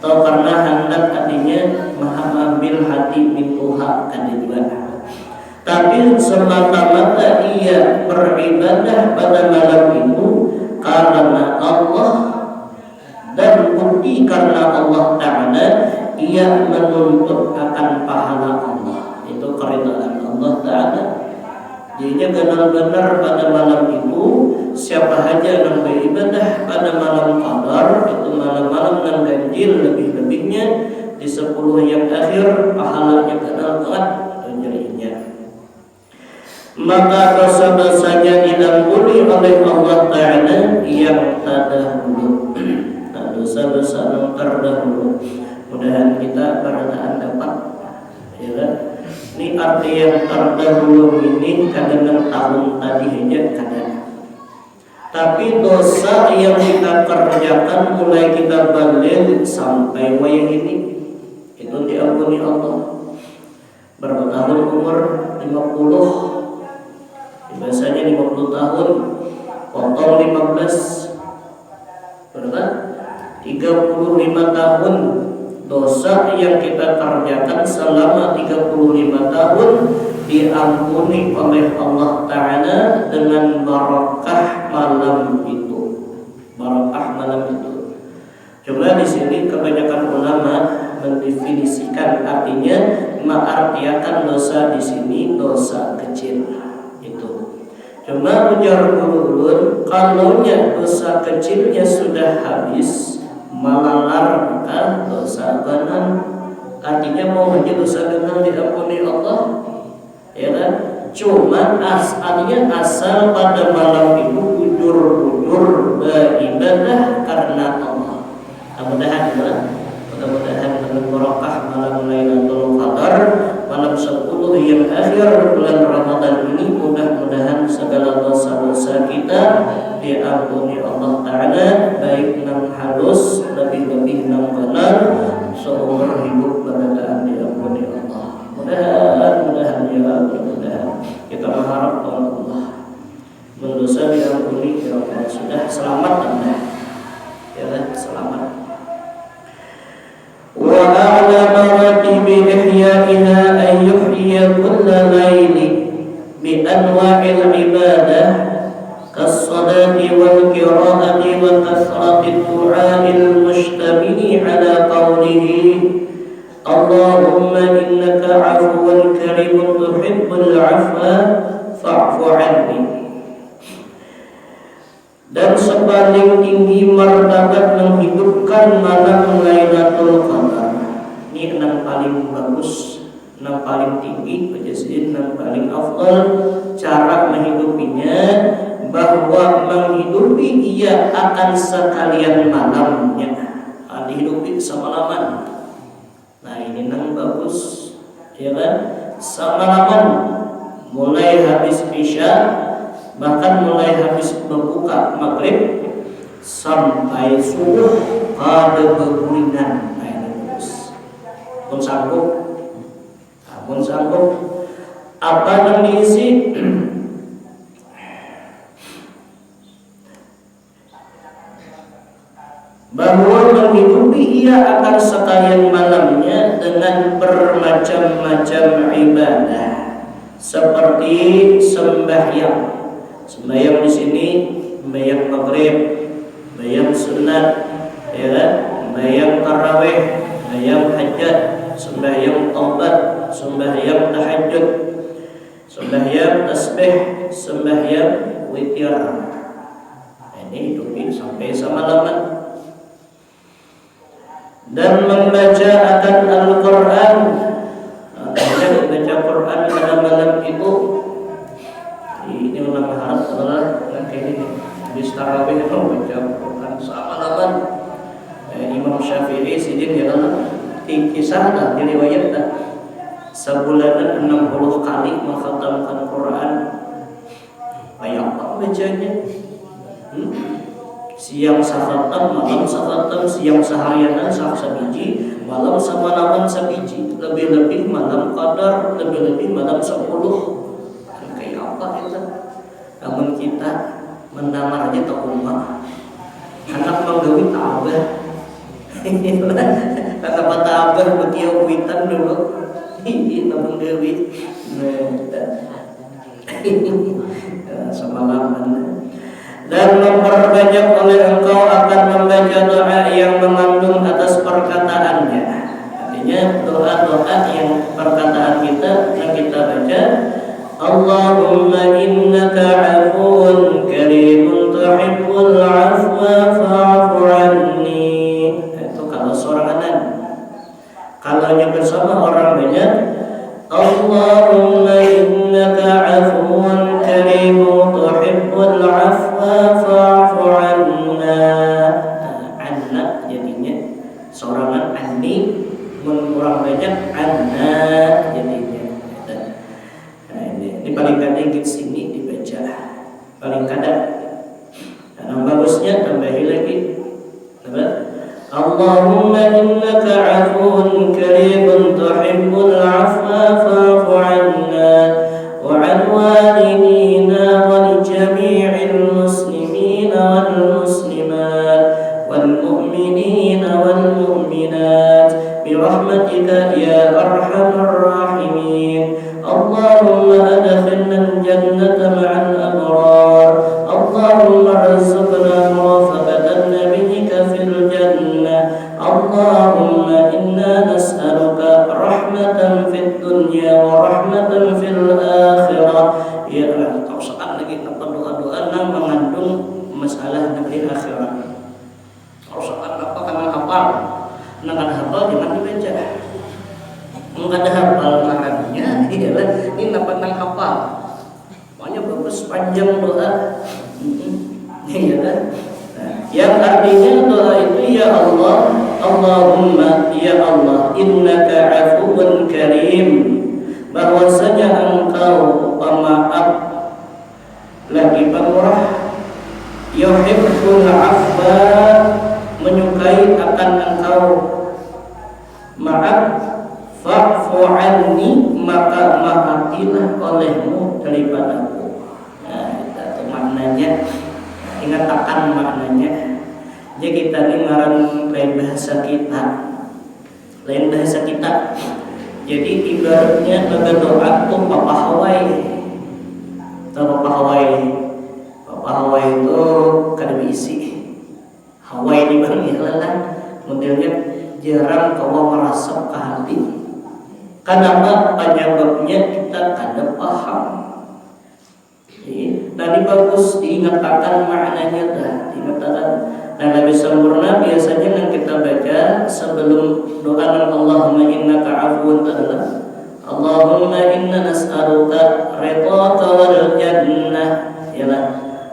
atau karena hendak artinya maha Tuhan kedua. Tapi semata-mata ia beribadah pada malam itu karena Allah, dan bukti karena Allah Ta'ala ia menuntut akan pahala Allah, itu keridhaan Allah Ta'ala. Jadinya benar-benar pada malam itu siapa saja yang beribadah pada malam Qadar, itu malam-malam yang ganjil lebih-lebihnya di 10 yang akhir, pahalanya kenal banget jadinya. Maka dosa-dosanya diampuni oleh Allah Ta'ala yang terdahulu, dosa-dosa yang terdahulu. Mudah-mudahan kita berataan dapat, ya kan? Ini arti yang terdahulu ini kadang tahun tadi aja kadang. Tapi dosa yang kita kerjakan mulai kita balik sampai wayang ini itu diampuni Allah. Berapa tahun umur? 50. Biasanya 50 tahun, potong 15. Berapa? 35 tahun. Dosa yang kita kerjakan selama 35 tahun diampuni oleh Allah Ta'ala dengan barakah malam itu. Barakah malam itu. Coba di sini kebanyakan ulama mendefinisikan artinya, mengartikan dosa di sini dosa kecil. Itu. Cuma ujar ulun, kalaunya dosa kecilnya sudah habis, malalar dosa ganan, artinya mau menjadi dosa ganan diampuni Allah, ya kan? Cuma artinya asal pada malam itu ujur-ujur beribadah karena Allah. Mudah-mudahan dengan barakah malam Lailatul Qadar, malam 10 yang akhir bulan Ramadan ini, mudah-mudahan segala dosa-dosa kita diampuni Allah Ta'ala, baik nang halus lebih-lebih nang benar, seumur hidup berdadaan diampuni Allah. Mudah-mudahan ya Allah, mudah-mudahan kita mengharap Allah mendosa diampuni ya Allah. Sudah selamat Anda, ya kan? Selamat. Wa a'la maratibi ihya'iha an yuhyiya kulla layli bi anwa'il ibadah كالصلاة والقراءة وكثرة الدعاء المشتمل على قوله اللهم إنك عفو كريم تحب العفو فاعف عني. Dan sepaling tinggi martabat menghidupkan malam Lailatul Qadar. Ini yang paling bagus, yang paling tinggi, yang paling afdal cara menghidupinya, bahwa menghidupi ia akan sekalian malamnya, dihidupi semalaman. Nah ini yang bagus, ya kan? Semalaman, mulai habis isya, bahkan mulai habis berbuka maghrib sampai subuh ada begulingan. Nah ini bagus. Pun sanggup, apa yang diisi? Bahwa menghidupi ia akan sekalian malamnya dengan bermacam-macam ibadah, seperti sembahyang. Sembahyang di sini sembahyang maghrib, sembahyang sunat, ya kan? Sembahyang tarawih, sembahyang hajat, sembahyang taubat, sembahyang tahajud, sembahyang tasbih, sembahyang witir. Ini hidupi sampai semalaman. Dan membaca akan Al-Quran, membaca Quran pada malam itu, ini ulama harap adalah ini di tarawih itu membaca Quran semalaman. Imam Syafi'i sidin ya Allah, kisah dah diriwayatkan sebulanan 60 kali mengkhatamkan Quran. Kayak apa bacanya? Siang sakhatam, malam sakhatam, siang seharianan sabiji, malam semalaman sabiji, lebih-lebih malam Qadar, lebih-lebih malam 10. Kayak apa itu? Namun kita mendamarnya tak umat, anak menggawi tabah, kata tabah begitu witan dulu, ini namun dewi semalaman. Dan memperbanyak oleh engkau akan membaca doa yang mengandung atas perkataannya. Artinya doa-doa yang perkataan kita yang kita baca, Allahumma innaka afuun karimun tuhibbul afwa fa'fu anni. Itu kalau sorangan. Kalau yang bersama orang banyak, Allahumma innaka afuun karimun tuhibbul afwa fa'fu anna. Anna jadinya sorangan anni, orang banyak anna jadinya. Ini paling kadang di sini dibaca paling kadang. Dan yang bagusnya tambahi lagi apa? Allahumma innaka afuun karimun tuhibbul afwa fa'fu anna wa an walidina wal jami'il muslimina wal muslimat wal mu'minina wal mu'minat bi rahmatika ya arhamar rahimin. Allahumma adkhilna al-jannata ma'al abrar. Allahumma arzuqna murafaqatan nabiyyika fil jannah. Allahumma inna nas'aluka rahmatan fid dunya wa rahmatan fil akhirah. Ya Allah, kau sekat lagi apa doa-doa yang mengandung masalah negeri akhirat. Kau sekat apa kana hafal? Nah, hafal jangan dibaca. Enggak ada hafal maknanya, ialah ini dapat nang hafal. Makanya bagus panjang doa. Iya kan? Yang artinya doa itu ya Allah, Allahumma ya Allah, innaka afuwun karim. Bahwasanya engkau pemaaf lagi pemurah. Yuhibbul afwa, menyukai akan engkau maaf. Fa'fu anni, maka maafkanlah olehmu daripadaku. Nah, itu maknanya. Ingat akan maknanya. Jadi kita ini ngaran lain bahasa kita. Lain bahasa kita. Jadi ibaratnya berdoa tuh Papa Hawaii. Tahu Papa Hawaii? Papa Hawaii itu kada diisi. Hawaii di bang ya modelnya jarang kau merasap ke hati. Kenapa? Penyebabnya kita kada paham. Tadi bagus diingatkan maknanya dah, diingatkan. Dan lebih sempurna biasanya yang kita baca sebelum doa Allahumma innaka afuwun adalah Allahumma inna nas'aluka ridhaka wal jannah, ya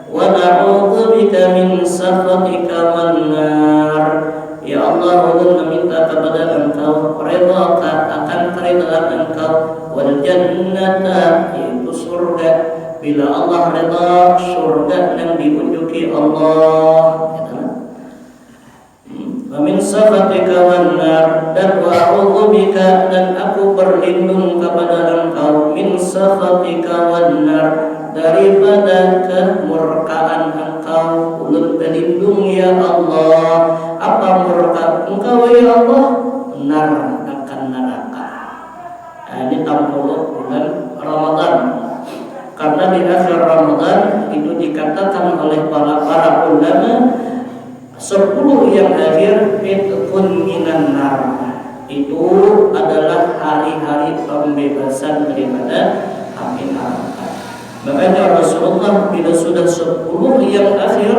wa na'udzubika min sakhatika wan nar. Ya Allah, Allah meminta kepada engkau ridha akan keridhaan engkau, wal jannata, yaitu surga. Bila Allah ridha, surga yang diunjuki Allah. Wa min sakhatika wan nar, dan wa a'udzubika, dan aku berlindung kepada engkau, min sakhatika wan nar, daripada kemurkaan engkau. Ulun berlindung ya Allah. Apa murka engkau ya Allah? Nar, akan neraka. Ini 60 bulan Ramadan. Karena di akhir Ramadan itu dikatakan oleh para ulama 10 yang akhir itqun minan nar. Itu adalah hari-hari pembebasan daripada api neraka. Makanya Rasulullah bila sudah 10 yang akhir,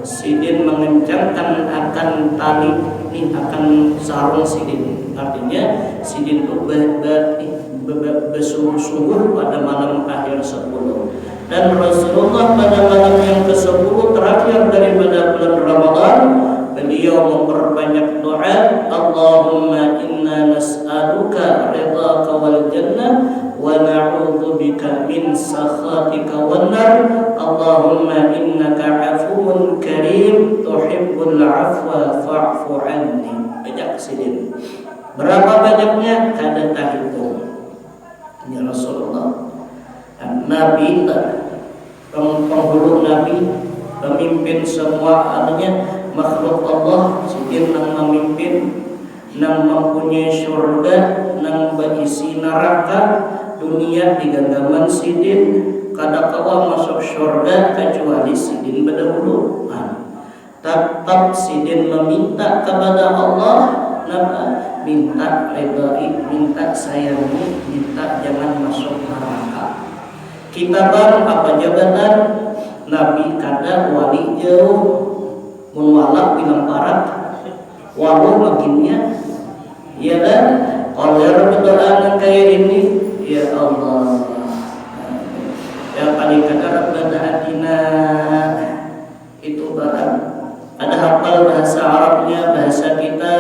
sidin mengencangkan akan tali ini, akan sarung sidin. Artinya sidin itu bersungguh-sungguh pada malam akhir 10. Dan Rasulullah pada malam yang ke-10 terakhir daripada bulan Ramadan, beliau memperbanyak doa, Allahumma inna nas'aluka ridhaka wal jannah wa na'udzubika min sakhatika wan nar. Allahumma innaka afuwun karim tuhibbul afwa fa'fu anni. Banyak sidin. Berapa banyaknya? Kada terhitung. Ya Rasulullah, Nabi, penghulu Nabi, pemimpin semua adanya makhluk Allah, sidin yang memimpin nang mempunyai surga nang berisi neraka. Dunia di genggaman sidin kada kawa masuk surga kecuali sidin berdahulu. Tetap sidin meminta kepada Allah, minta ridai, minta sayangi, minta jangan masuk neraka. Kita bang apa jabatan Nabi kada wali jauh munwala bilang parat walau makinnya ya kan. Kalau berdoa kayak ini, ya Allah, ya paling kadar Rabbana atina, itu barang ada hafal bahasa Arabnya, bahasa kita,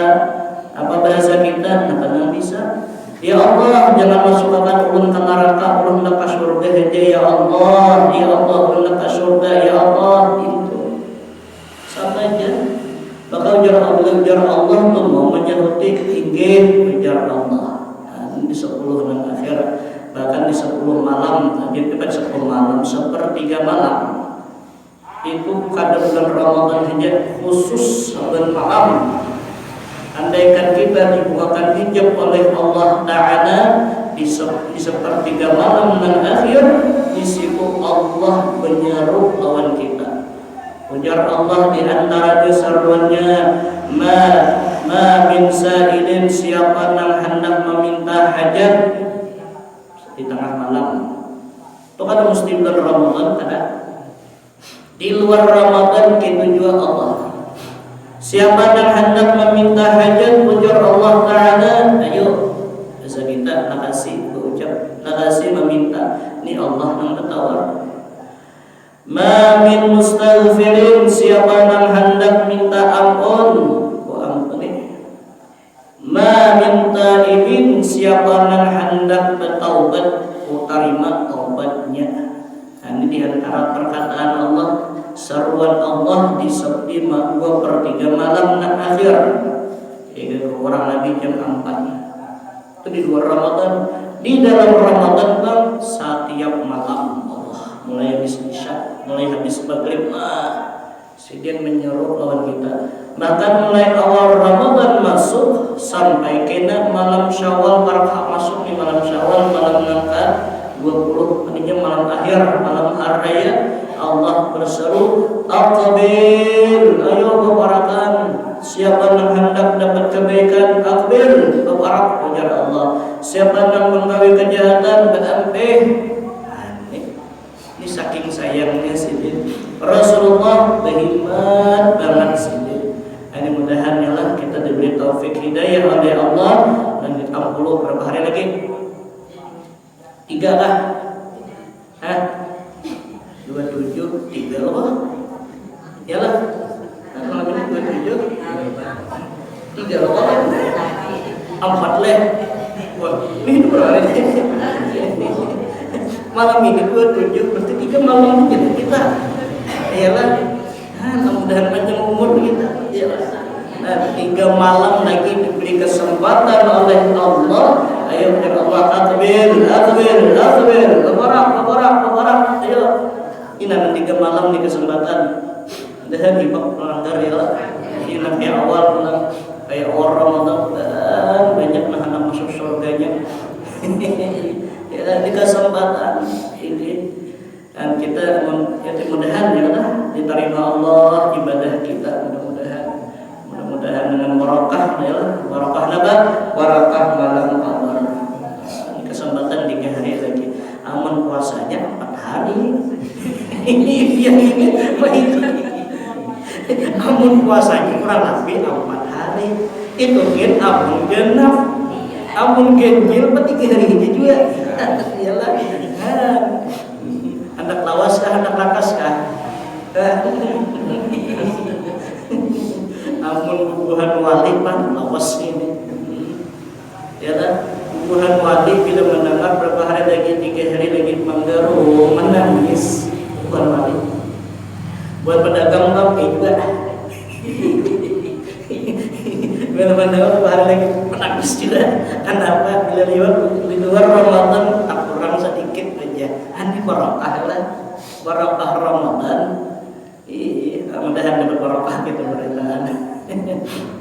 apa bahasa kita, nah bisa. Ya Allah, jangan masukkan ulun ke neraka, ulun ke surga aja ya Allah, ya Allah, ulun ke surga ya Allah, itu sama aja. Bakal ujar Allah tuh mau menyahuti tinggi ujar Allah. Di 10 dan akhirat, bahkan di 10 malam, jadi 10 malam, sepertiga malam itu kadar bulan Ramadan hanya khusus bulan malam. Andaikan kita dibukakan hijab oleh Allah Ta'ala di sepertiga malam dan akhir, di situ Allah menyeru lawan kita. Ujar Allah di antara seruannya, ma min sa'ilin, siapa yang hendak meminta hajat di tengah malam. Itu kan mesti bulan Ramadan, kada. Di luar Ramadan kita juga Allah. Siapa yang hendak meminta hajat, ujar Allah Ta'ala, ayo bisa kita nakasih, berucap nakasih meminta. Ini Allah yang bertawar. Ma min mustaghfirin, siapa yang hendak minta ampun, ampuni. Ma min taibin, siapa yang hendak bertaubat, terima taubatnya. Ini diantara perkataan Allah, seruan Allah di 2/3 malam dan akhir. Jadi orang Nabi jam 4. Itu di luar Ramadan. Di dalam Ramadan bang, setiap malam Allah mulai habis isya, mulai habis maghrib, sidin menyeru lawan kita. Bahkan mulai awal Ramadan masuk sampai kena malam Syawal, barakah masuk di malam Syawal, malam nangka 20, artinya malam akhir, malam hari raya. Allah berseru, aqbil, ayo bebarakan. Siapa yang hendak dapat kebaikan, aqbil, bebarak, ujar Allah. Siapa yang menggawe kejahatan, berampeh. Ini saking sayangnya sidin Rasulullah, berhikmat banget sidin. Ini mudahan lah kita diberi taufik hidayah oleh Allah. Dan kita 40 berapa hari lagi? 3 kah? 27, 3 loh. Yalah. Kalau ini 27, 3 loh. 4 leh. Wah, ini berapa hari? Malam ini 27, berarti 3 malam kita. Iyalah. Mudah-mudahan panjang umur kita. Iyalah. 3 malam lagi diberi kesempatan oleh Allah. Ayo ya Allah, akbir, barak. Ayo. Ini nanti 3 malam di kesempatan. Dah hibak melanggar ya lah. Ini nanti awal kayak orang Ramadan banyak anak masuk surganya. Ya di kesempatan ini, dan kita mudah-mudahan ya lah diterima Allah ibadah kita, mudah-mudahan dengan barakah ya lah, barakah naba, barakah malam qadar. Ini kesempatan 3 hari lagi. Amun puasanya 4 hari. Ini yang ini. Amun puasanya kurang lebih 4 hari. Itu kan amun genap. Amun genjil berarti 3 hari aja juga. Iyalah. Anak lawas kah, anak rakas kah? Amun bubuhan wali pan lawas ini. Iyalah. Bubuhan wali bila mendengar berapa hari lagi, 3 hari lagi manggaru menangis. Bukan wali. Buat pedagang kopi juga. Bila mendengar berapa hari lagi menangis juga. Kenapa? Bila lewat di luar Ramadan tak kurang sedikit aja. Ini barakah lah, barakah Ramadan. Mudah-mudahan dapat barakah kita beritaan.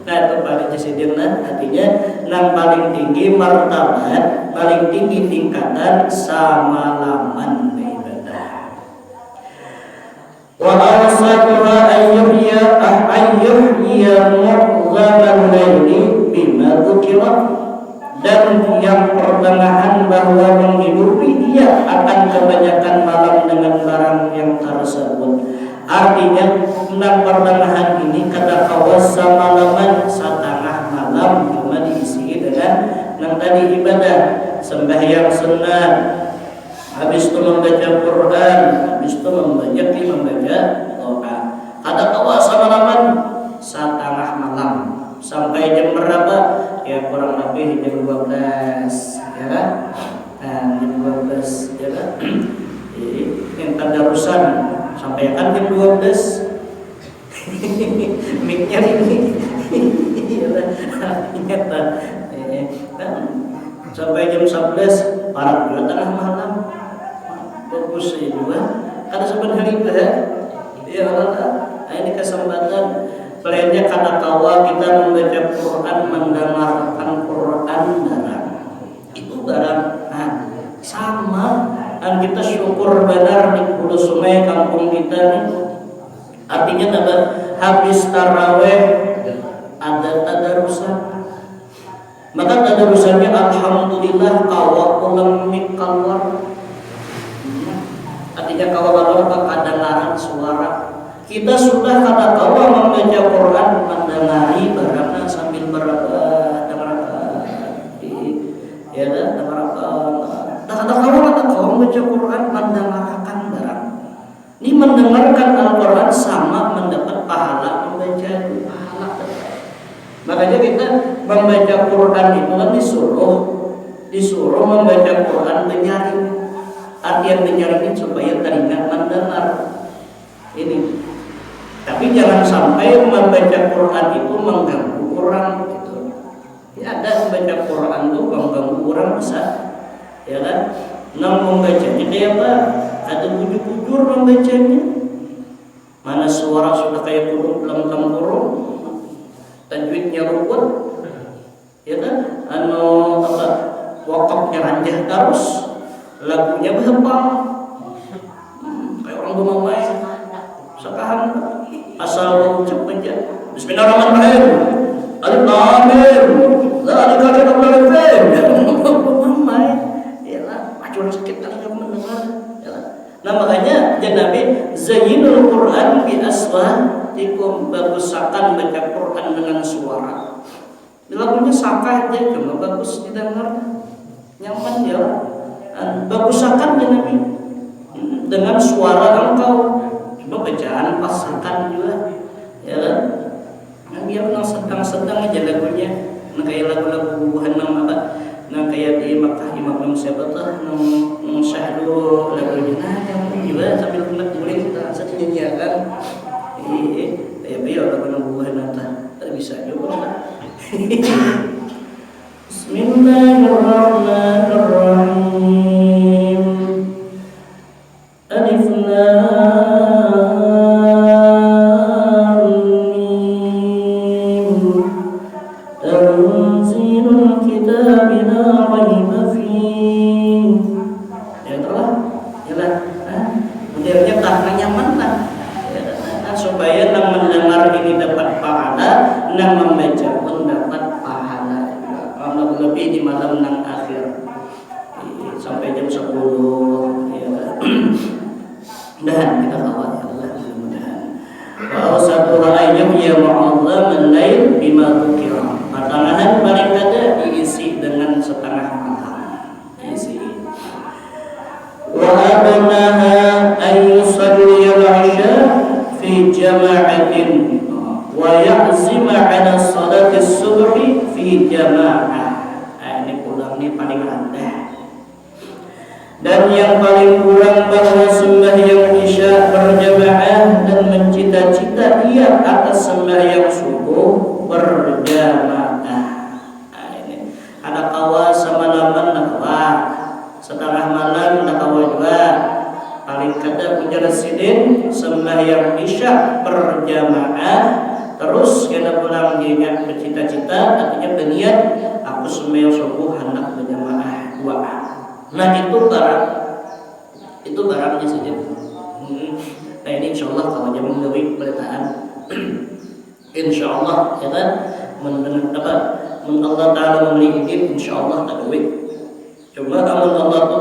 Nah itu paling disidina artinya nang paling tinggi martabat, paling tinggi tingkatan samalaman ibadah. Wa awsatuha ayyuhya mu'zaman laili bima dzukira, dan yang pertengahan bahwa menghidupi dia akan kebanyakan malam dengan barang yang tersebut. Artinya enam pertengahan ini kata kawas malaman setengah malam cuma diisi dengan yang tadi ibadah, sembahyang sunat, habis itu membaca Quran, habis itu membaca doa. Kata kawas malaman setengah malam sampai jam berapa? Ya kurang lebih jam 12 ya kan? Jam 12 ya kan? Yang tadarusan sampai kan jam 12 miknya ini sampai jam 11 para juga tengah malam bagus juga karena sebenarnya ya Allah ini kesempatan selainnya kata kawa kita membaca Quran, mendengarkan Quran barang itu barang sama dan kita syukur benar di Hulu Sungai kampung kita nih. Artinya apa? Habis taraweh ada tadarusan. Maka tadarusannya alhamdulillah kawa ulang mik keluar. Artinya kawa keluar kedengaran suara. Kita sudah kata kawa membaca Quran mendengari barangnya sambil ya kata kamu baca Quran mendengarkan barang. Ini mendengarkan Al-Quran sama mendapat pahala membaca pahala. Makanya kita membaca Quran itu kan disuruh membaca Quran menyaring. Artian menyaring supaya teringat mendengar. Ini. Tapi jangan sampai membaca Quran itu mengganggu orang gitu. Ya ada membaca Quran itu mengganggu orang bisa. Ya kan? Nang membacanya kayak apa? Ada bujur-bujur membacanya. Mana suara sudah kayak burung dalam tempurung, tajwidnya ruwet, ya kan? Wakafnya ranjah terus, lagunya berhempang, kayak orang bermain, sekahan, asal ucap aja. Bismillahirrahmanirrahim. Alif lam mim. Dzalika kitabul main. Cuma sakit telinga mendengar. Nah makanya Nabi zayyinul Quran bi aswatikum, bagusakan baca Quran dengan suara. Lagunya sakah aja cuma bagus didengar, nyaman ya. Bagusakan ya Nabi dengan suara engkau. Coba bacaan pasakan juga, ya kan? Nah, biar sedang aja lagunya. Nah kayak lagu-lagu bubuhan apa? Nah kayak di Makkah Imam siapa tuh nang syahdu lagunya yang juga sambil kena guling kita asal nyanyiakan ya biar lagu nang buah nata bisa juga. Bismillahirrahmanirrahim. Alif lam supaya nang mendengar ini dapat pahala, nang membaca pun dapat pahala. Allah lebih di malam nang akhir sampai jam 10 ya. Dan kita kawal ya Allah mudah-mudahan. Wa satu ayam ya mu'azzam al-lail bima dzukira. Pertengahan paling ada diisi dengan setengah malam. Diisi. Wa abnaha ayyusalli al-'isha fi jama'atin wa ya'zima 'ala salati as-subhi fi jama'ah. Ini pulang ini paling rendah. Dan yang paling kurang bahwa sembahyang isya berjamaah dan mencita-cita ia atas sembahyang subuh berjamaah. Ini ada kawa semalaman nakawa, setengah malam nakawa juga. Paling kada ujar sidin sembahyang isya berjamaah terus kena pulang diingat bercita-cita artinya berniat aku sembahyang subuh hendak berjamaah 2. Nah itu barangnya saja. Nah ini insyaallah kalau jam menggawi peletaan insyaallah kita mendengar apa Allah Ta'ala memberi izin insyaallah tak gawe. Cuma amun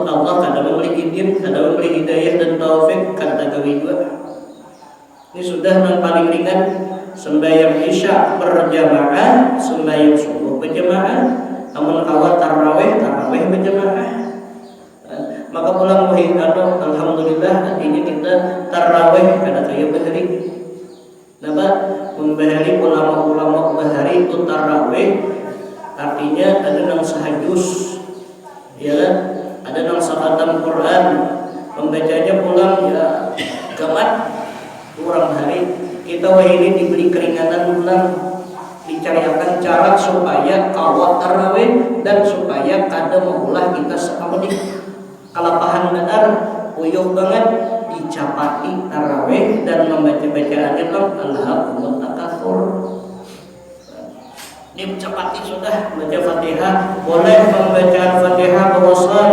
Allah kada memberi izin, kada memberi hidayah dan taufik kada gawe juga. Ini sudah yang paling ringan sembahyang isya berjamaah, sembahyang subuh berjamaah, amun awal tarawih berjamaah. Maka pulang wahid alhamdulillah artinya kita tarawih kada kaya bahari. Napa membahari ulama-ulama bahari itu tarawih artinya ada nang sahajus ya ada nang sakhatam Quran membacanya pulang ya gamat kurang hari kita ini diberi keringanan pulang dicariakan cara supaya kawat tarawih dan supaya kada mengulah kita sekamudi kalapahan dadar uyuh banget dicapati tarawih dan membaca bacaan itu Alhaakumut Takatsur. Dicapati sudah baca Fatihah, boleh membaca Fatihah berwasal,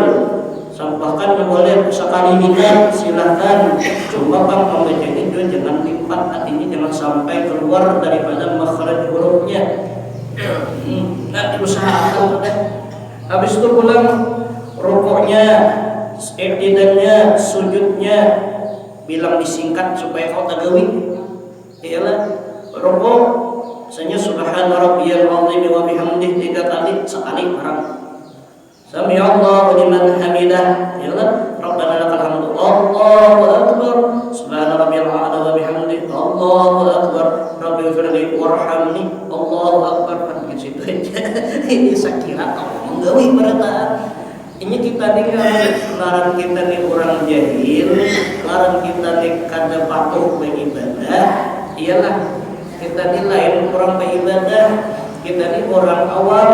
sampaikan boleh sekali ingat silahkan. Cuma membaca itu jangan lipat, artinya jangan sampai keluar daripada makhraj hurufnya. Nanti usahakan sudah. Habis itu pulang rukuknya, iktidalnya, sujudnya bilang disingkat supaya kau tak gawi. Ialah rukuk sanya subhana rabbiyal azim wa bihamdihi 3 kali sekali barang. Sami Allahu liman hamidah. Ialah rabbana lakal hamdu. Allahu akbar. Subhana rabbiyal a'la wa bihamdihi. Allahu akbar. Rabbighfirli warhamni. Allahu akbar. Begitu aja. Ini sakira kau menggawi berataan. Ini kita nih larang kita nih orang jahil, larang kita nih kada patuh beribadah. Iyalah kita nih lain orang beribadah, kita nih orang awam.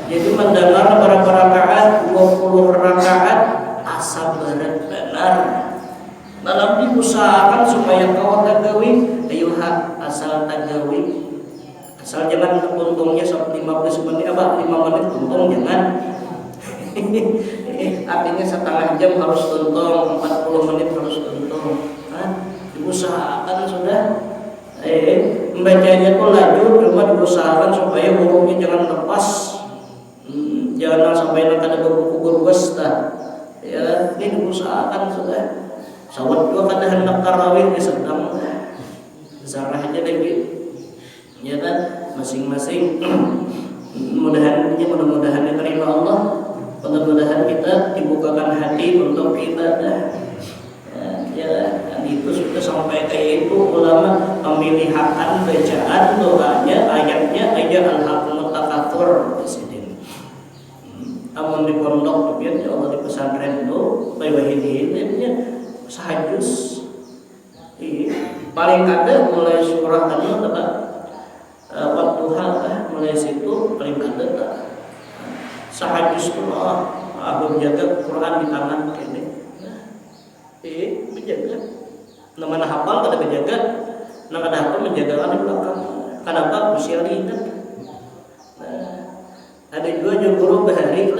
Jadi mendengar berapa rakaat, 20 rakaat asal benar. Dalam diusahakan supaya kau tagawi, ayo asal tagawi. Asal jangan untungnya 15 menit 5 menit untung jangan. Artinya setengah jam harus tuntung, 40 menit harus tuntung. Diusahakan sudah. Membacanya tuh laju, cuma diusahakan supaya hurufnya jangan lepas. Jangan sampai nanti ada berbuku-buku ya, ini diusahakan sudah. Sawat juga kada hendak tarawih di sedang zarah aja lagi. Ya kan, masing-masing mudah-mudahan diterima Allah. Mudah-mudahan kita dibukakan hati untuk ibadah. Ya, dan itu sudah sampai kayak itu ulama memilihakan bacaan doanya, ayatnya aja Alhaakumut Takatsur di sini. Amun di pondok tuh ya Allah di pesantren itu bayi-bayi sahajus. Paling kada mulai surah anu Wadduha mulai situ paling kada sahajus Allah aku menjaga Quran di tangan kene. Menjaga. Namanya hafal kada menjaga, nak ada hafal menjaga kan di belakang. Kenapa? Usia ingat. Ada juga yang guru bahari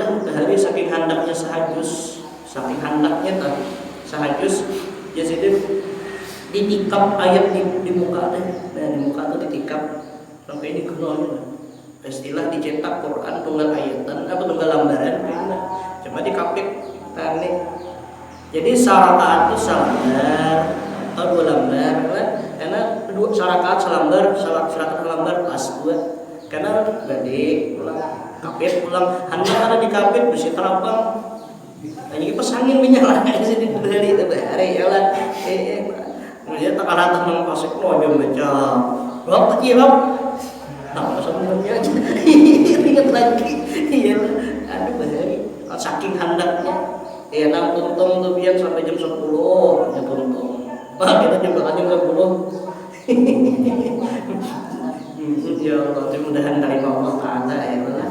saking handaknya sahajus, saking handaknya tadi sahajus. Jadi ditikap ayat di muka deh. Nah di muka tuh ditikap sampai ini kenalnya. Istilah dicetak Quran tunggal ayatan atau tunggal lembaran kayaknya. Cuma dikapik tanik. Jadi syarakat itu selembar atau 2 lembar kan? Karena syarakat selembar, syarakat lembar kelas 2. Karena gede pulang kapit pulang hanya ada di kapit besi terapang. Ini pesangin menyala di sini dari itu hari ya lah. Dia tak ada tentang pasik lo jam baca. Berapa dia bang? Nah, sebenarnya aja ingat lagi. Iya, aduh bahari. Saking handaknya, ya nang tuntung tuh biar sampai jam 10 ya tuntung. Wah kita jam 10. Ya Allah, mudah-mudahan dari Allah Taala ya Allah.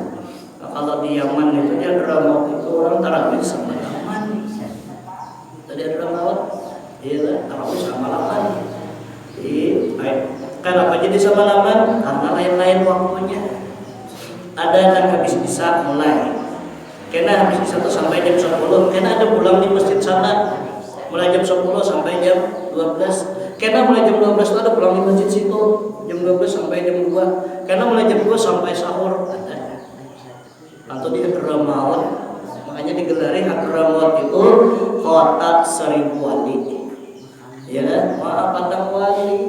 Kalau di Yaman itu dia drama itu orang tarawih sama Yaman. Tadi ada drama, iya tarawih sama Yaman. Kenapa jadi semalaman? Karena lain-lain waktunya. Ada yang habis isya mulai, kena habis isya sampai jam 10, kena ada pulang di masjid sana mulai jam 10 sampai jam 12, kena mulai jam 12 itu ada pulang di masjid situ jam 12 sampai jam 2, kena mulai jam 2 sampai sahur ada. Atau di Hadramaut, makanya digelari Hadramaut itu kota 1000 wali. Ya, maaf padang wali.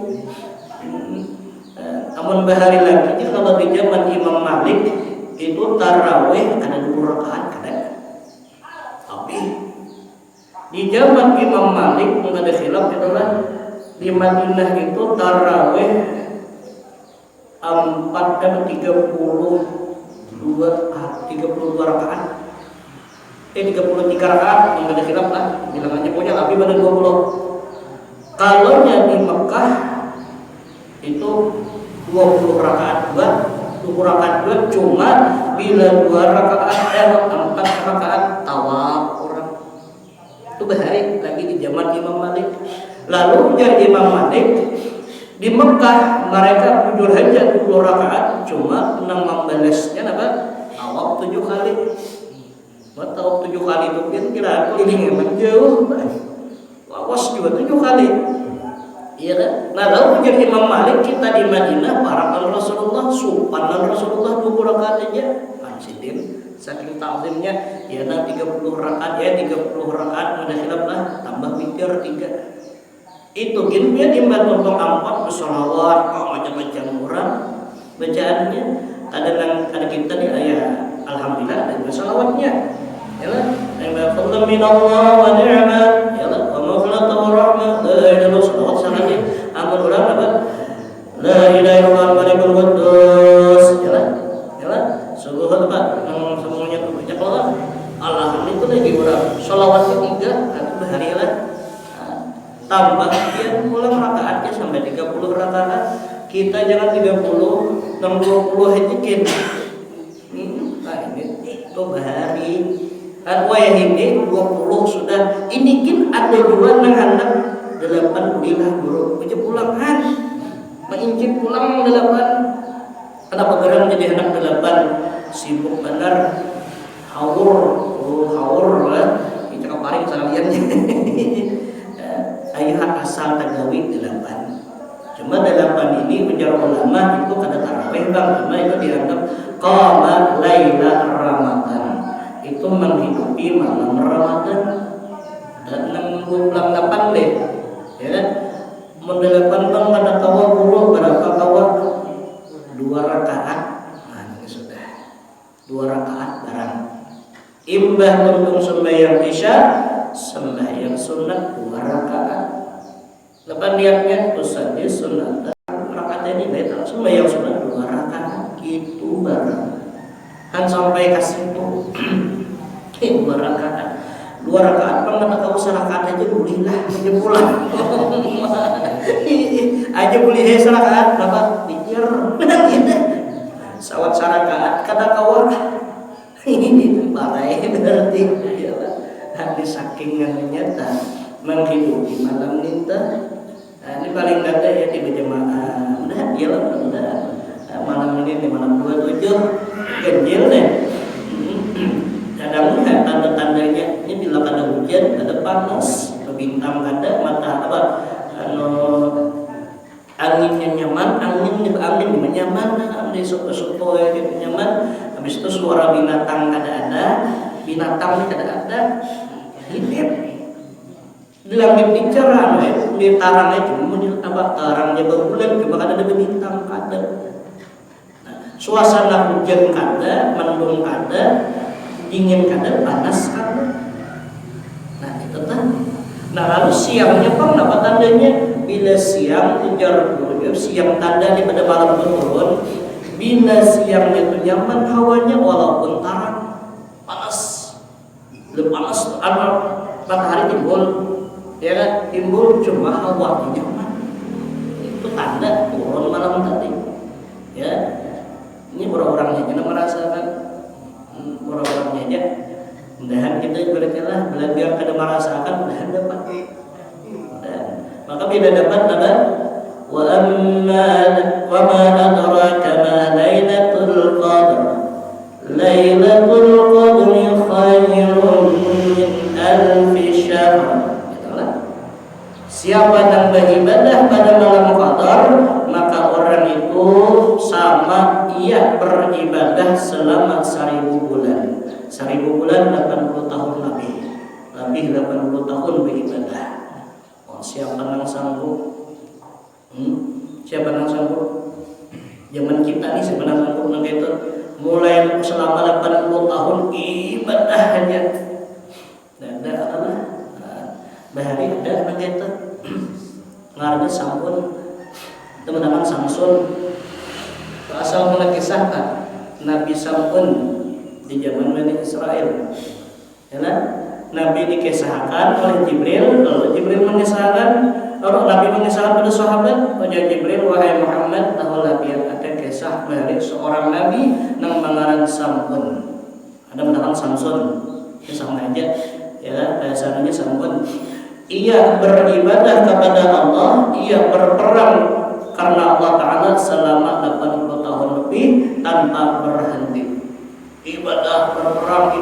Namun bahari lagi kalau di zaman Imam Malik itu tarawih ada 2 rakaat kadang. Tapi di zaman Imam Malik nggak ada khilaf itulah di Madinah itu tarawih 32 rakaat. 33 rakaat nggak ada khilaf lah. Bilangannya pokoknya tapi pada 20. Kalau di Mekah itu 20 rakaat 2 cuma bila 2 rakaat 4 rakaat tawaf orang. Itu bahari lagi di zaman Imam Malik. Lalu jadi Imam Malik di Mekah mereka jujur aja 20 rakaat cuma menang membalasnya apa? Tawaf 7 kali. Buat tawaf 7 kali itu kira keliling emang jauh. Lawas juga 7 kali. Iya kan? Nah lalu menjadi Imam Malik kita di Madinah parakan Rasulullah, supanan Rasulullah 20 rakaat aja anjidin saking ta'zimnya ya 30 rakaat ya 30 rakaat ada khilaf lah tambah witir 3 itu gini dia timbal tolong 4 bersolawat macam-macam orang bacaannya ada kita nih ayat alhamdulillah dan bersolawatnya ya lah yang fadlan min Allah wa ni'mah ya lah wa maghfiratan wa rahmah la ilaha illallah salawat sanadnya amal ulang apa la ilaha illallah malikul quddus ya lah subhanallah Pak yang semuanya banyak Allah alhamdulillah itu lagi orang sholawatnya 3 atau bahari lah tambah dia ulang rakaatnya sampai 30 rakaat kita jangan 30 60 aja kita nah ini itu bahari wayah ini 20 sudah ini kin ada juga nang anak 8 bulilah guru aja pulang kan mengincin pulang 8 kenapa gerang jadi anak 8 sibuk benar haur lah kita kemarin sekaliannya ayah asal tagawi 8 cuma 8 ini menjadi ulama itu kada tarawih bang karena itu dianggap qama laila ramadan itu menghidupi malam Ramadan dan 68 deh ya kan mendelapan bang pada kawa guru berapa kawa 2 rakaat nah ini sudah 2 rakaat barang imbah untuk sembahyang isya sembahyang sunat 2 rakaat lepas niatnya usah di sunat rakaat ini betul sembahyang sunat 2 rakaat itu barang kan sampai kasih tuh 2 rakaat 2 rakaat bang kata kau serakaat aja bolehlah aja pulang aja boleh serakaat berapa pikir sawat serakaat kata kau ini barai berarti hati saking yang nyata menghidupi malam minta ini paling ada ya di berjamaah udah iyalah udah malam ini di malam 27 ganjil deh kadang-kadang tanda-tandanya ini bila ada hujan ada panas bintang ada mata apa anginnya nyaman angin nyaman angin supo gitu nyaman habis itu suara binatang ada binatang ada hidup di langit bicara di tarangnya cuma apa tarangnya berbulan coba ada bintang ada suasana hujan kada mendung kada dingin kada panas kada nah itu kan nah lalu siangnya bang apa tandanya bila siang ujar siang tanda di pada malam turun bila siangnya itu nyaman hawanya walaupun tarang panas lebih panas matahari timbul ya kan timbul cuma hawa nyaman itu tanda turun malam tadi ya ini orang-orangnya jangan merasakan orang-orangnya aja mudahan kita berartilah belajar kada merasakan mudahan dapat maka bila dapat ada wa ma adraka ma lailatul qadr lailatul qadri khairun min alfi syahr. Siapa yang beribadah pada malam Qadar, maka orang itu sama ia beribadah selama 1000 bulan. 1000 bulan 80 tahun lebih 80 tahun beribadah. Oh, siapa yang sanggup? Siapa yang sanggup? Zaman kita nih siapa yang sanggup nang itu mulai selama 80 tahun ibadah aja. Dan ada apa? Bahari ada nang itu. Ngarana sampun teman-teman Samsun asal mula kisah Nabi sampun di zaman Bani Israel ya kan? Nabi dikisahkan oleh Jibril, lalu Jibril mengisahkan, lalu Nabi mengisahkan pada sahabat, wajah Jibril, wahai Muhammad, tahulah biar ada kisah dari seorang Nabi yang mengaran sampun, ada menangan Samsun, kisah aja ya bahasanya sampun. Ia beribadah kepada Allah, ia berperang karena Allah Ta'ala selama 80 tahun lebih tanpa berhenti. Ibadah berperang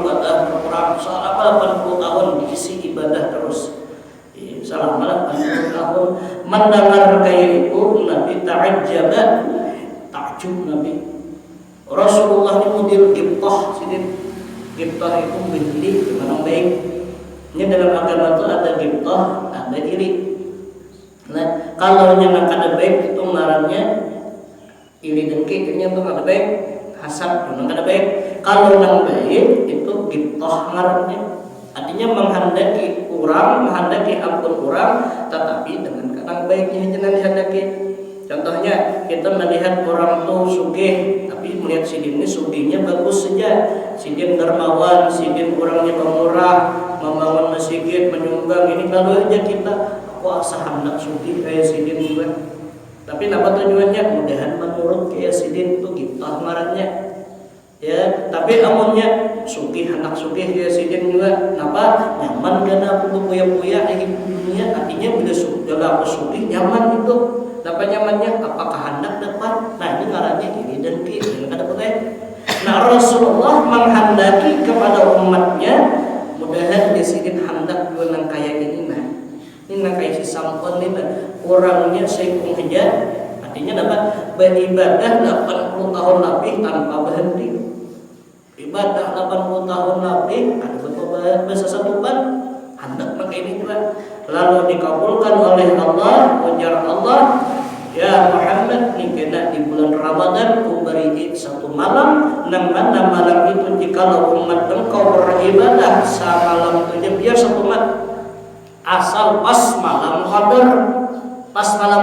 selama 80 tahun diisi ibadah terus. Selama 80 tahun mendengar kayak itu Nabi takjub Nabi. Rasulullah ini mudir Qibtah, Qibtah itu beli gimana baik. Ini dalam agama itu ada Qibtah, ada iri. Nah, kalau yang ada baik itu ngarannya iri dengki, itu ada baik, hasad itu ada baik. Kalau yang baik itu Qibtah ngarannya. Artinya menghendaki orang, menghendaki ampun orang, tetapi dengan kadang baiknya jangan dihendaki. Contohnya kita melihat orang tuh sugih, tapi melihat sidin ini sugihnya bagus saja. Sidin dermawan, sidin orangnya pemurah, membangun masjid, menyumbang ini lalu aja kita kuasa hendak sugih kayak sidin juga. Tapi apa tujuannya? Mudahan menurut kayak sidin itu kita ngarannya. Ya, tapi amunnya sugih anak sugih kayak sidin juga. Kenapa? Nyaman karena aku puya-puya di dunia. Artinya bila aku sugih nyaman itu. Dapat nyamannya apakah hendak dapat? Nah ini ngarannya ini dan kiri ada boleh. Nah Rasulullah menghendaki kepada umatnya mudahan disidin hendak dua nang kaya ini nah. Ini nang kaya si sampun ini orangnya seikung aja. Artinya dapat beribadah 80 tahun lebih tanpa berhenti. Ibadah 80 tahun lebih ada beberapa bahasa satu ban hendak pakai ini juga. Lalu dikabulkan oleh Allah, ujar Allah, ya Muhammad, ini kena di bulan Ramadan ku beri satu malam, nang mana malam itu jikalau umat engkau beribadah semalam itu biar satu malam, asal pas malam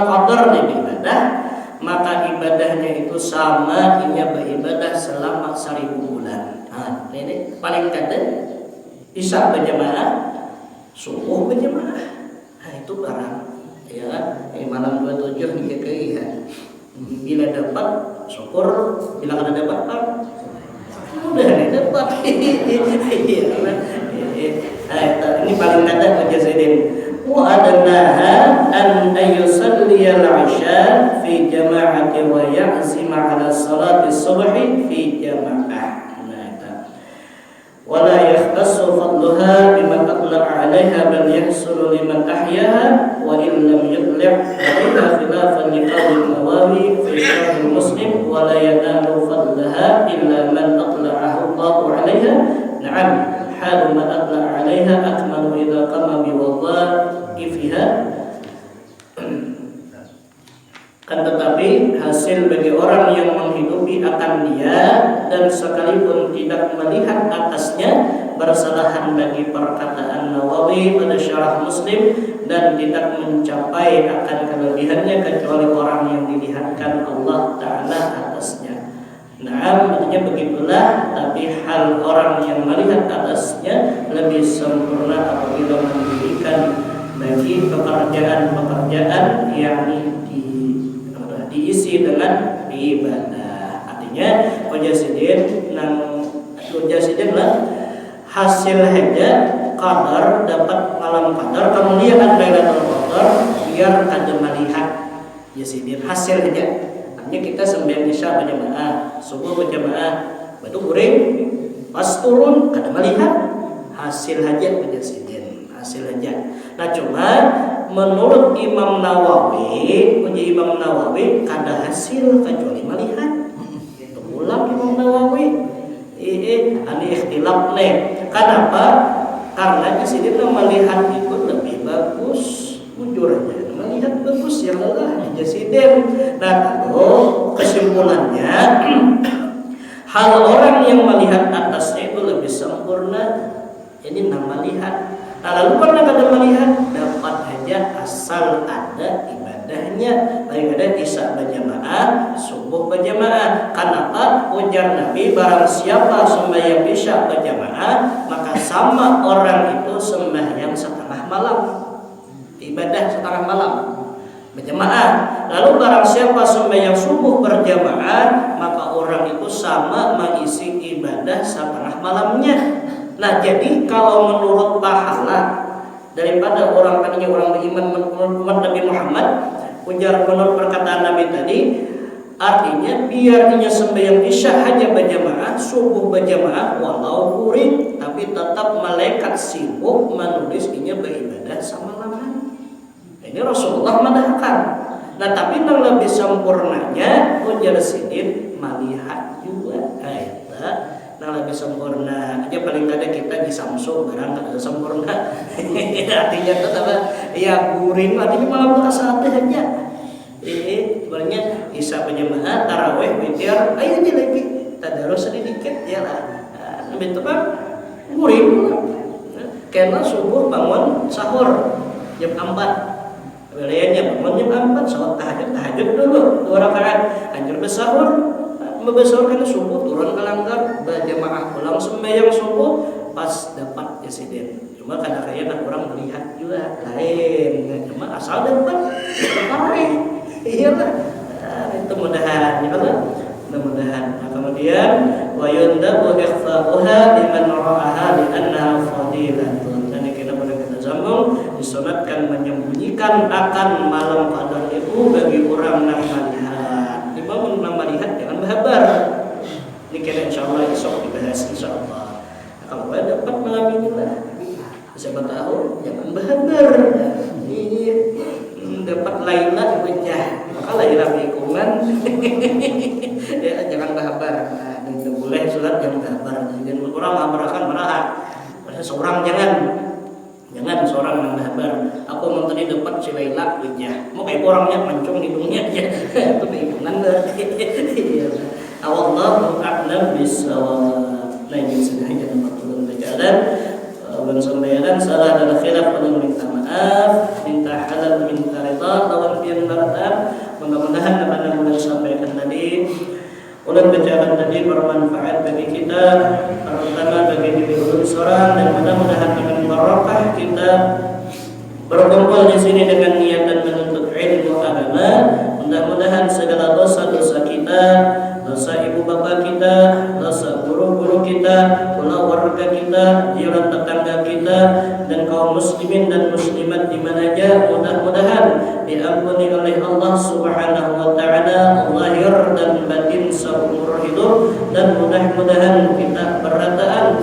qadar ibadah, maka ibadahnya itu sama inya beribadah selama 1000 bulan. Nah, ini paling kata isya berjamaah, subuh berjamaah. Nah itu barang ya malam 27 nih ya. Bila dapat syukur, bila ada dapat udah dapat. Ini paling kata Mujahidin. Wa adnaha an ayusalli al-'isha fi jama'ati wa ya'zima 'ala salati subhi fi jama'ah. ولا يختص فضلها بمن أطلع عليها بل يحصل لمن أحياها وإن لم يطلع عليها خلافا لقول النووي في شرح مسلم ولا ينال فضلها إلا من أطلعه الله عليها. نعم حال من أطلع عليها أكمل إذا قام بوظائفها. Kan tetapi hasil bagi orang yang menghidupi akan dia dan sekalipun tidak melihat atasnya bersalahan bagi perkataan Nawawi pada syarah Muslim dan tidak mencapai akan kelebihannya kecuali orang yang dilihatkan Allah Ta'ala atasnya. Nah, artinya begitulah, tapi hal orang yang melihat atasnya lebih sempurna apabila mendirikan bagi pekerjaan-pekerjaan yang diisi dengan ibadah. Artinya Mujahidin lah hasil haja qadar dapat malam qadar kemudian Lailatul Qadar biar ada melihat Ya sidin hasil aja. Artinya kita sembahyang isya berjamaah, subuh berjamaah, baru kuring pas turun kada melihat hasil hajat berjasidin, hasil hajat. Nah cuma menurut Imam Nawawi, Imam Nawawi kada hasil kecuali melihat. Itu ulang Imam Nawawi. Ini ikhtilaf nih. Kenapa? Karena jasidin melihat itu lebih bagus. Jujur aja, melihat bagus yang lelah jasidin. Nah kalau kesimpulannya hal orang yang melihat atasnya itu lebih sempurna. Ini nama lihat. Nah lalu karena kada melihat dapat aja asal ada ibadahnya. Baik ada isya berjamaah, subuh berjamaah. Kenapa? Ujar Nabi, barang siapa sembahyang isya berjamaah, maka sama orang itu sembahyang setengah malam. Ibadah setengah malam berjamaah. Lalu barang siapa sembahyang subuh berjamaah, maka orang itu sama mengisi ibadah setengah malamnya. Nah jadi kalau menurut pahala daripada orang tadinya orang beriman menurut Nabi Muhammad, ujar menurut perkataan Nabi tadi, artinya biar dia sembahyang isya hanya berjamaah, subuh berjamaah walau kuring, tapi tetap malaikat sibuk menulis dia beribadah semalaman. Ini Rasulullah madahkan. Nah tapi yang lebih sempurnanya ujar sidin melihat juga. Nah lebih sempurna aja paling kada kita di Samsung barang kada sempurna. Artinya tetap ya guring artinya malam terasa aja. Sebenarnya isya berjamaah, tarawih, witir, ayo aja lagi tadarus sedikit ya lah. Lebih tepat guring. Karena subuh bangun sahur jam 4. Wilayahnya bangun jam 4 salat tahajud dulu 2 rakaat, anjur bersahur. Membesar karena subuh turun ke langgar berjamaah pulang sembahyang subuh pas dapat jasidin. Cuma kadang-kadang orang melihat juga lain. Cuma asal dapat pakai. Iyalah. Itu mudahan ya kan? Mudah-mudahan. Nah, kemudian wa yundabu ikhfa'uha liman ra'aha li'annaha fadilatun. Dan kita boleh kita sambung disunatkan menyembunyikan akan malam qadar itu bagi orang yang melihat. Imam melihat jangan berhabar. Ini kira insyaallah esok dibahas insyaallah. Nah, kalau dapat mengaminilah. Siapa tahu jangan berhabar. Ini dapat lailah wajah. Maka lailah lingkungan. Ya jangan berhabar. Nah, itu boleh surat jangan berhabar. Jangan orang mengabarkan marah. Seorang jangan seorang yang berhabar. Aku mau tadi dapat si Laila wajah. Mau kayak orangnya mancung hidungnya aja. Itu lingkungan berarti. Wallahu a'lam bissawab. Nah ini sudah dapat turun bacaan. Bersambayan salah dan khilaf perlu minta maaf, minta halal, minta rida, lawan pian barat. Mudah-mudahan apa yang sudah disampaikan tadi ulang bacaan tadi bermanfaat bagi kita, terutama bagi diri seorang, dan mudah-mudahan dengan barakah kita berkumpul di sini dengan niat dan menuntut ilmu agama. Mudah-mudahan segala dosa-dosa kita, dosa ibu bapa kita, dosa guru-guru kita, keluarga kita, jiran tetangga kita, dan kaum muslimin dan muslimat di mana saja, mudah-mudahan diampuni oleh Allah Subhanahu wa taala lahir dan batin seumur hidup, dan mudah-mudahan kita berataan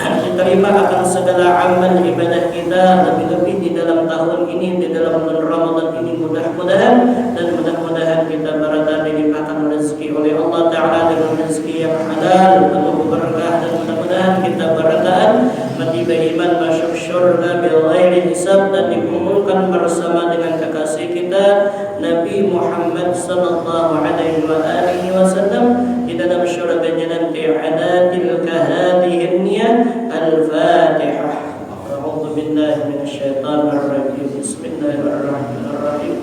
diterima akan segala amal ibadah kita, lebih-lebih di dalam tahun ini, di dalam bulan Ramadan ini, mudah-mudahan, dan mudah-mudahan kita berada dilimpahkan rezeki oleh Allah Ta'ala dengan rezeki yang halal, penuh berkah, dan mudah-mudahan kita berataan mati beriman masuk syurga bil ghairi hisab, dan dikumpulkan bersama dengan kekasih kita Nabi Muhammad sallallahu alaihi wa alihi wasallam di dalam syurga nanti. Adatil kahadihin niyah. Al-Fatihah. A'udzu billahi minasyaitonir rajim. Bismillahirrahmanirrahim.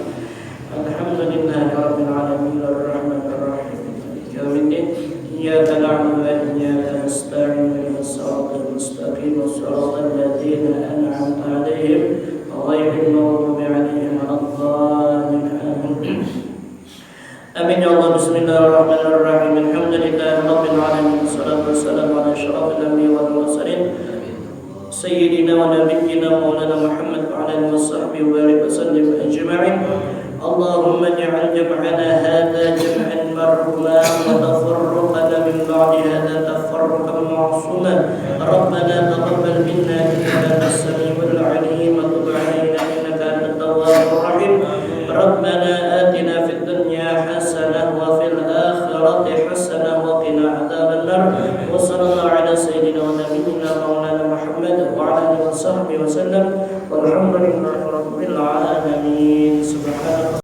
Alhamdulillahi rabbil alamin arrahmanir rahim. Yaumiddin. Iyyaka na'budu wa iyyaka nasta'in. Ihdinas siratal mustaqim. Shiratal ladzina an'amta 'alaihim ghairil maghdubi 'alaihim waladdallin. Amin ya Allah. Bismillahirrahmanirrahim. Alhamdulillahi rabbil alamin. Wassalatu wassalamu ala asyrafil anbiya'i wal mursalin sayyidina wa nabiyyina maulana Muhammad wa ala alihi washabbihi wa sallam ajma'in. اللهم اجعل جمعنا هذا جمعا مرحوما وتفرقنا من بعد هذا تفرقا معصوما ربنا تقبل منا إنك أنت السميع العليم وتب علينا إنك أنت التواب الرحيم ربنا آتنا في الدنيا حسنة وفي الآخرة حسنة وقنا عذاب النار وصلى الله على سيدنا ونبينا مولانا محمد وعلى آله وصحبه وسلم والحمد لله رب العالمين. سبحانك